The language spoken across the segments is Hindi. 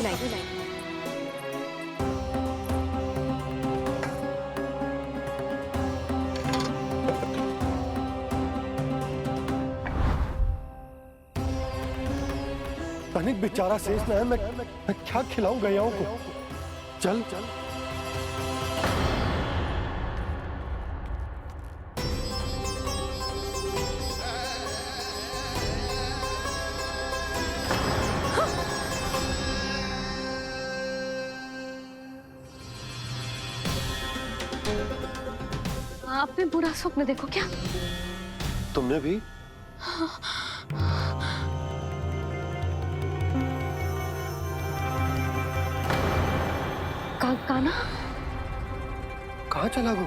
अभी लाई। तनिक बेचारा शेष ना है, मैं क्या खिलाऊं गयाओं को। चल चल आपने बुरा स्वप्न देखो क्या? तुमने भी? कान्हा कहाँ चला गो?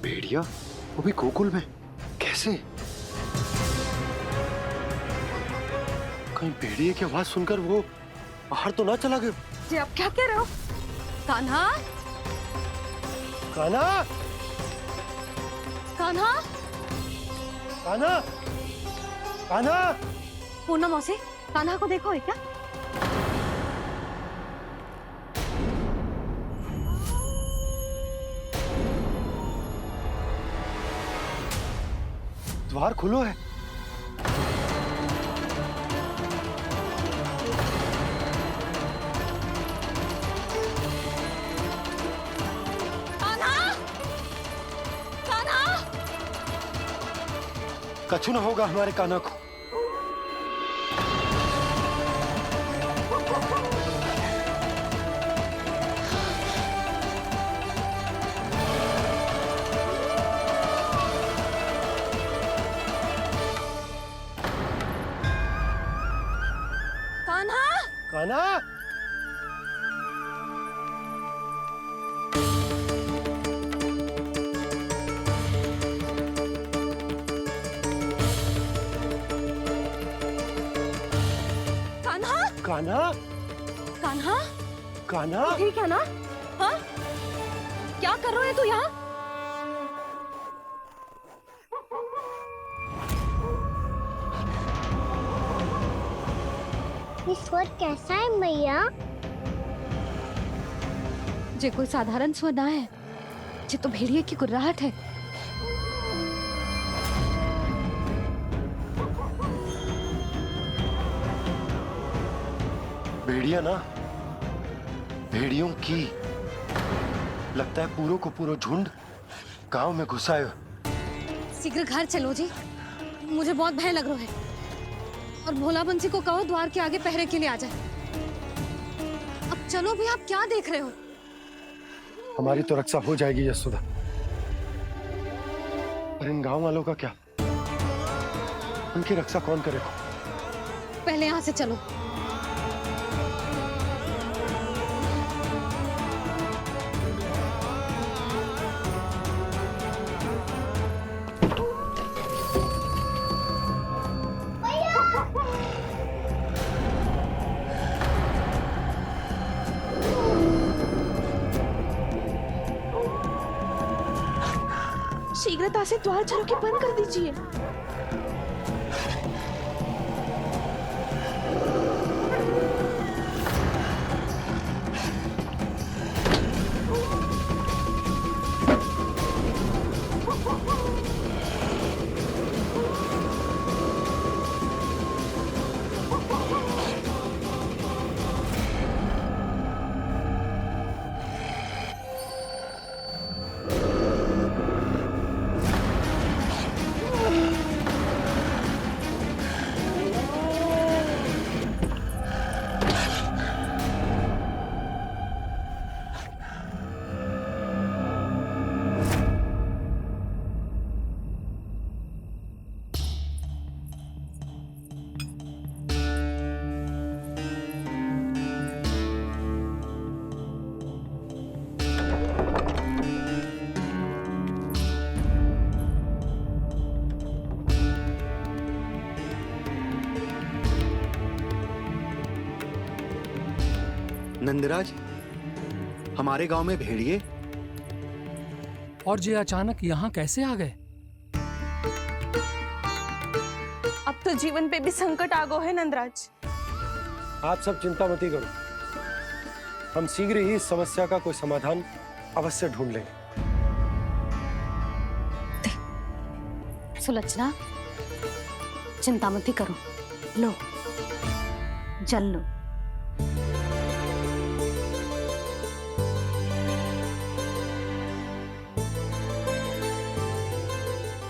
भेड़िया वो भी गोकुल में कैसे? कहीं भेड़िए की आवाज सुनकर वो बाहर तो ना चला गया? जी आप क्या कह रहे हो? कान्हा, कान्हा, कान्हा, कान्हा, कान्हा। पूनम मौसी, कान्हा को देखो है क्या? द्वार खुलो है। कान्हा, कान्हा, कछु ना होगा हमारे कान्हा को। कान्हा, कान्हा, कान्हा, कान्हा, कान्हा, कान्हा। ठीक है ना? हाँ? क्या कर रहे हो तू यहाँ? ये स्वर कैसा है मैया? जे कोई साधारण स्वर ना है, जे तो भेड़िए की गुर्राहट है। भेड़िया ना, भेड़ियों की लगता है पूरो को पूरो झुंड गांव में घुसा है। शीघ्र घर चलो जी, मुझे बहुत भय लग रहा है। और भोला बंसी को कहो द्वार के आगे पहरे के लिए आ जाए। अब चलो भी, आप क्या देख रहे हो? हमारी तो रक्षा हो जाएगी यशोदा, पर इन गांव वालों का क्या? उनकी रक्षा कौन करेगा? पहले यहाँ से चलो। शीघ्रता से द्वार चारों के बंद कर दीजिए। नंदराज, हमारे गांव में भेड़िए? और ये अचानक यहाँ कैसे आ गए? अब तो जीवन पे भी संकट आ गो है नंदराज। आप सब चिंता मत करो, हम शीघ्र ही इस समस्या का कोई समाधान अवश्य ढूंढ लेंगे। सुलक्षणा, चिंता मत करो, लो जल लो।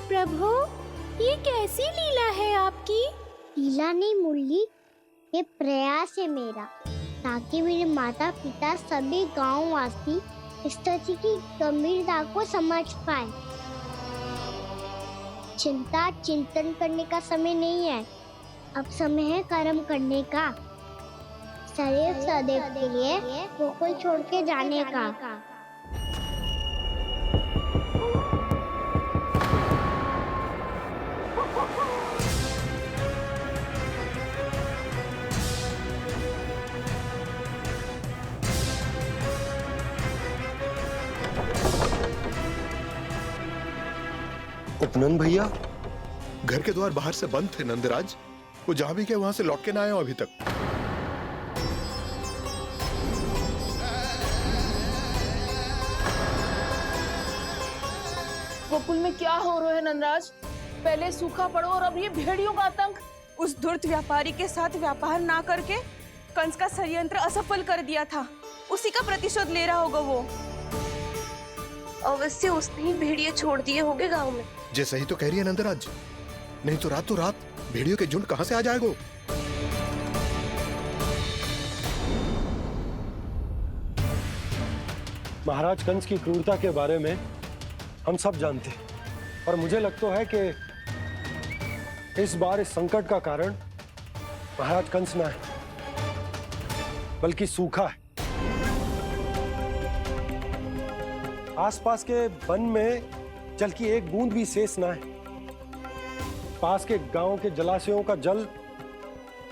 प्रभु, ये कैसी लीला है आपकी? लीला नहीं मुरली, ये प्रयास है मेरा, ताकि मेरे माता पिता सभी गांववासी इस स्थिति की गंभीरता को समझ पाए। चिंता चिंतन करने का समय नहीं है, अब समय है कर्म करने का, सदैव सदैव के लिए गोकुल छोड़ के जाने का। उपनंद भैया, घर के द्वार बाहर से बंद थे नंदराज। वो जहां भी गए वहां से लौट के ना आए हो अभी तक। गोकुल में क्या हो रहा है नंदराज? पहले सूखा पड़ो और अब ये भेड़ियों का आतंक। उस धूर्त व्यापारी के साथ व्यापार ना करके कंस का षड्यंत्र असफल कर दिया था, उसी का प्रतिशोध ले रहा होगा वो। अवश्य उसने ही भेड़िए छोड़ दिए होंगे गांव में। जैसे ही तो कह रही है नंदराज, नहीं तो रात भेड़ियों के झुंड कहां से आ जाएगा? महाराज कंस की क्रूरता के बारे में हम सब जानते हैं, और मुझे लगता है कि इस बार इस संकट का कारण महाराज कंस ना है, बल्कि सूखा है। आसपास के वन में जल की एक बूंद भी शेष ना है। पास के गांव के जलाशयों का जल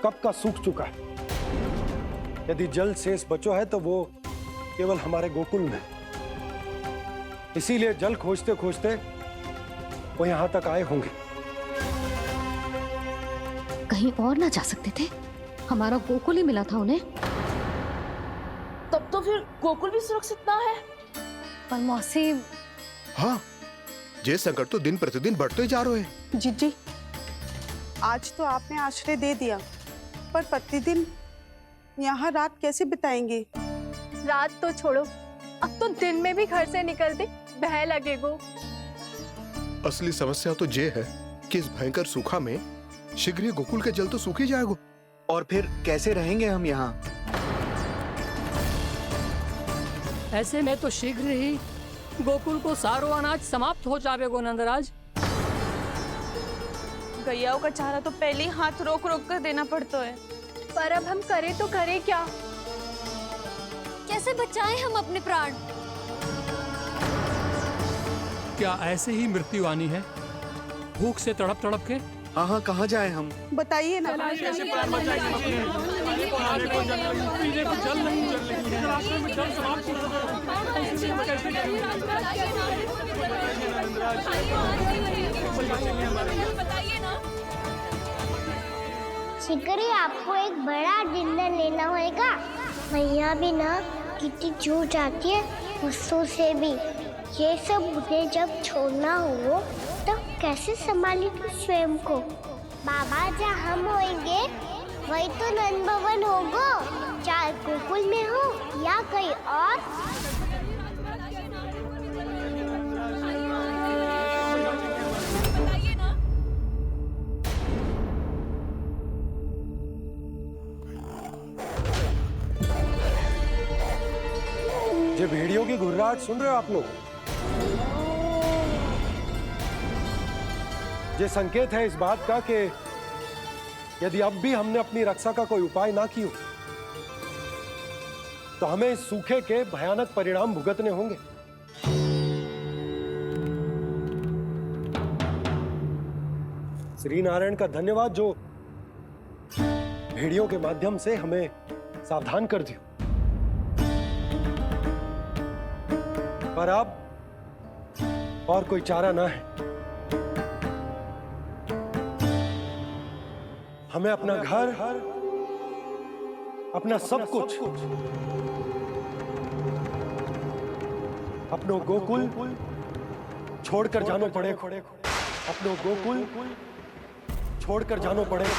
कब का सूख चुका है। यदि जल शेष बचो है तो वो केवल हमारे गोकुल में। इसीलिए जल खोजते खोजते वो यहां तक आए होंगे। कहीं और ना जा सकते थे? हमारा गोकुल ही मिला था उन्हें। तब तो फिर गोकुल भी सुरक्षित ना है। पर मौसी, हाँ, ये संकट तो दिन प्रतिदिन बढ़ते जा रहे हैं। जीजी, आज तो आपने आश्रय दे दिया, पर प्रतिदिन यहाँ रात कैसे बिताएंगे? रात तो छोड़ो, अब तो दिन में भी घर से निकलते भय लगेगो। असली समस्या तो ये है कि इस भयंकर सूखा में शीघ्र ही गोकुल के जल तो सूख ही जाएगा। और फिर कैसे रहेंगे हम यहाँ? ऐसे में तो शीघ्र ही गोकुल को सारो अनाज समाप्त हो जाएगो नंदराज। गैयाओं का चारा तो पहले ही हाथ रोक रोक कर देना पड़ता है। पर अब हम करें तो करें क्या? कैसे बचाएं हम अपने प्राण? क्या ऐसे ही मृत्यु आनी है, भूख से तड़प तड़प के? हाँ, कहाँ जाए हम? बताइए ना। शीघ्र ही आपको एक बड़ा डिनर लेना होगा। मैया भी ना कितनी जूझ जाती है गुस्सों से भी। ये सब उन्हें जब छोड़ना हो तो कैसे संभालेगी स्वयं को? बाबा जहाँ हम होंगे वही तो नंद भवन होगा, चाहे गोकुल में हो या कहीं और। ये भेड़ियों की घुर्राहट सुन रहे हो आप लोग? ये संकेत है इस बात का कि यदि अब भी हमने अपनी रक्षा का कोई उपाय ना किया तो हमें इस सूखे के भयानक परिणाम भुगतने होंगे। श्री नारायण का धन्यवाद जो भेड़ियों के माध्यम से हमें सावधान कर दिया। पर अब और कोई चारा ना है। हमें अपना घर, अपना सब कुछ, अपनो गोकुल छोड़कर जानो पड़ेगा। अपनो गोकुल छोड़कर जानो पड़ेगा।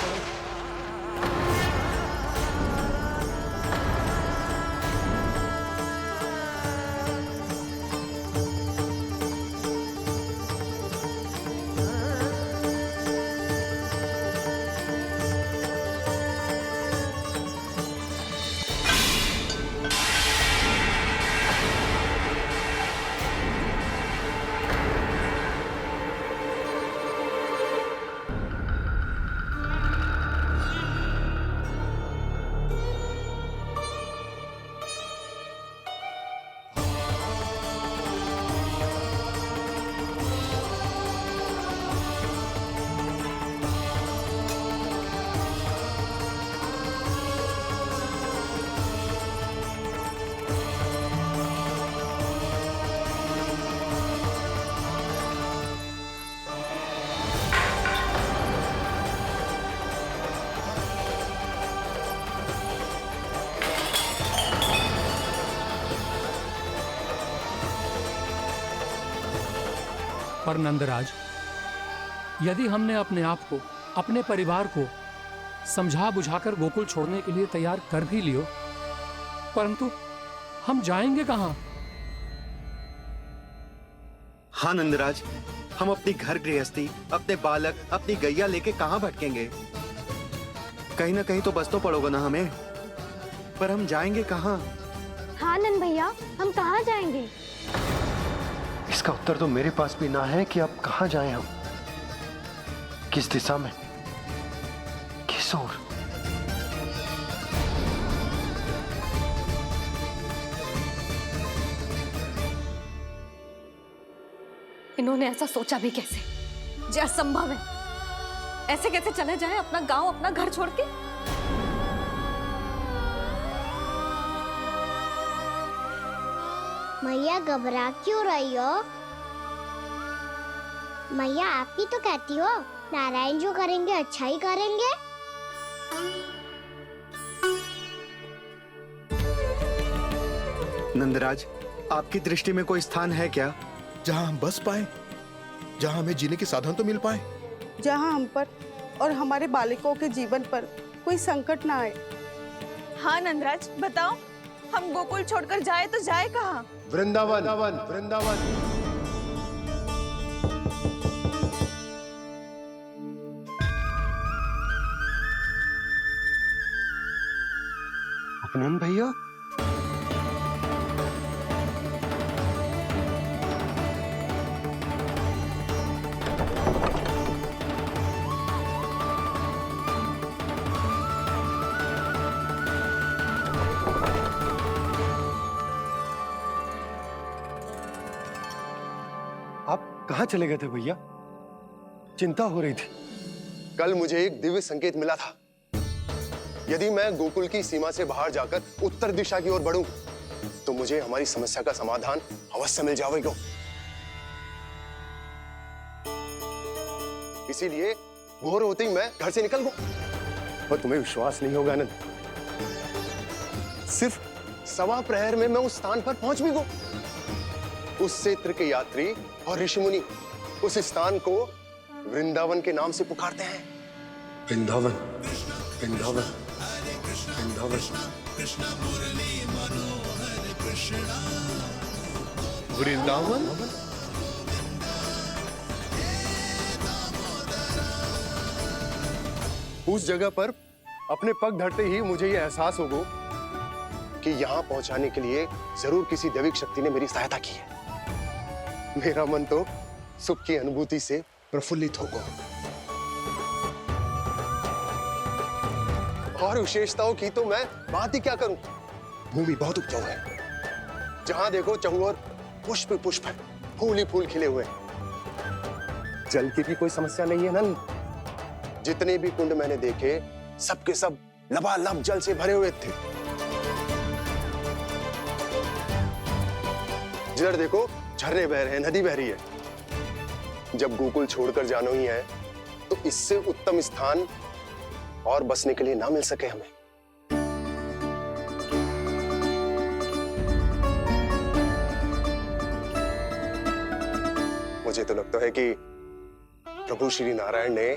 पर नंदराज, यदि हमने अपने आप को, अपने परिवार को समझा बुझाकर गोकुल छोड़ने के लिए तैयार कर भी लियो, परंतु हम जाएंगे कहां? हाँ नंदराज, हम अपनी घर गृहस्थी, अपने बालक, अपनी गैया लेके कहाँ भटकेंगे? कहीं ना कहीं तो बस तो पड़ोगे ना हमें, पर हम जाएंगे कहाँ? हाँ नंद भैया, हम कहाँ जाएंगे? इसका उत्तर तो मेरे पास भी ना है कि अब कहाँ जाएं हम, किस दिशा में, किस ओर। इन्होंने ऐसा सोचा भी कैसे? जो असंभव है। ऐसे कैसे चले जाएं अपना गांव, अपना घर छोड़ के? मैया घबरा क्यों रही हो? मैया आप ही तो कहती हो नारायण जो करेंगे अच्छा ही करेंगे। नंदराज, आपकी दृष्टि में कोई स्थान है क्या जहां हम बस पाए, जहां हमें जीने के साधन तो मिल पाए, जहाँ हम पर और हमारे बालकों के जीवन पर कोई संकट ना आए। हाँ नंदराज, बताओ, हम गोकुल छोड़कर जाए तो जाए कहाँ? वृंदावन, वृंदावन। अपनन भैया, आप कहाँ चले गए थे भैया? चिंता हो रही थी। कल मुझे एक दिव्य संकेत मिला था। यदि मैं गोकुल की सीमा से बाहर जाकर उत्तर दिशा की ओर बढ़ूं, तो मुझे हमारी समस्या का समाधान अवश्य मिल जाएगा। इसीलिए भोर होते ही मैं घर से निकल गया। और तुम्हें विश्वास नहीं होगा आनंद, सिर्फ 1.25 प्रहर में मैं उस स्थान पर पहुंच भी गया। उस क्षेत्र के यात्री और ऋषिमुनि उस स्थान को वृंदावन के नाम से पुकारते हैं। वृंदावन, वृंदावन, वृंदावन। वृंदावन? उस जगह पर अपने पग धरते ही मुझे यह एहसास होगा कि यहां पहुंचाने के लिए जरूर किसी दैविक शक्ति ने मेरी सहायता की है। मेरा मन तो सुख की अनुभूति से प्रफुल्लित हो गया। और विशेषताओं की तो मैं बात ही क्या करूं। भूमि बहुत उपजाऊ है, जहां देखो चहुओर पुष्प पुष्प है, फूल ही फूल खिले हुए हैं। जल की भी कोई समस्या नहीं है नंद। जितने भी कुंड मैंने देखे, सबके सब लबालब जल से भरे हुए थे। जिधर देखो झरने बह रहे हैं, नदी बह रही है। जब गोकुल छोड़कर जाना ही है तो इससे उत्तम स्थान और बसने के लिए ना मिल सके हमें। मुझे तो लगता है कि प्रभु श्री नारायण ने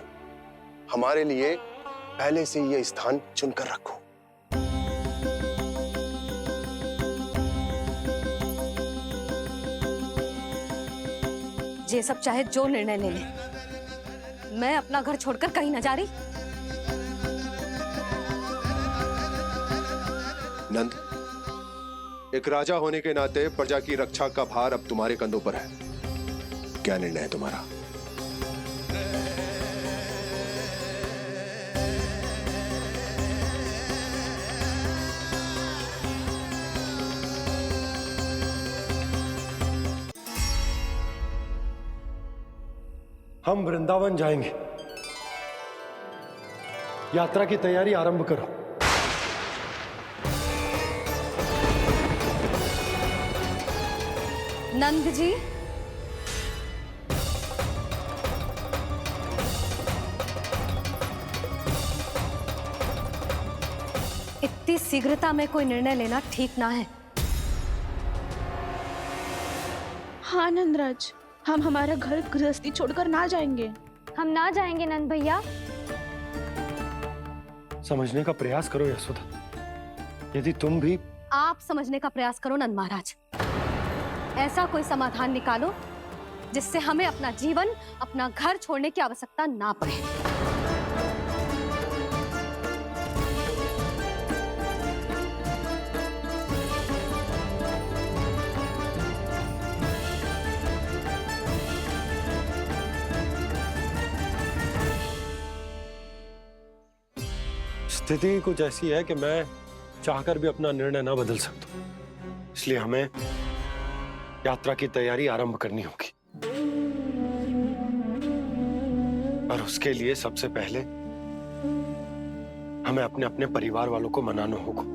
हमारे लिए पहले से यह स्थान चुनकर रखो। ये सब चाहे जो निर्णय ले ले, मैं अपना घर छोड़कर कहीं न जा रही। नंद, एक राजा होने के नाते प्रजा की रक्षा का भार अब तुम्हारे कंधों पर है। क्या निर्णय है तुम्हारा? हम वृंदावन जाएंगे। यात्रा की तैयारी आरंभ करो। नंद जी, इतनी शीघ्रता में कोई निर्णय लेना ठीक ना है। हाँ नंदराज, हम हमारा घर गृहस्थी छोड़कर ना जाएंगे। हम ना जाएंगे नंद भैया। समझने का प्रयास करो यशोदा। यदि तुम भी आप समझने का प्रयास करो नंद महाराज। ऐसा कोई समाधान निकालो जिससे हमें अपना जीवन, अपना घर छोड़ने की आवश्यकता ना पड़े। स्थिति कुछ ऐसी है कि मैं चाहकर भी अपना निर्णय ना बदल सकता, इसलिए हमें यात्रा की तैयारी आरंभ करनी होगी। और उसके लिए सबसे पहले हमें अपने अपने परिवार वालों को मनाना होगा।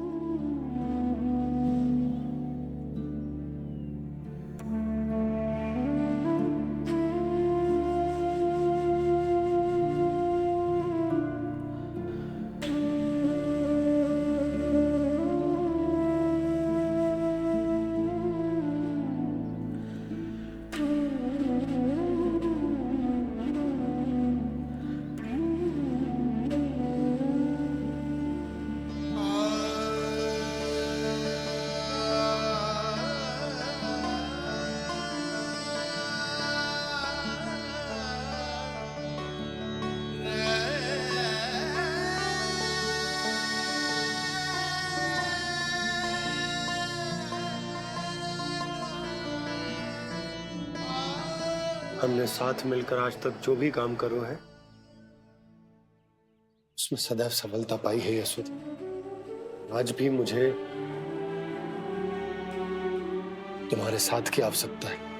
हमने साथ मिलकर आज तक जो भी काम करो है उसमें सदैव सफलता पाई है यशोदा। आज भी मुझे तुम्हारे साथ की आवश्यकता है।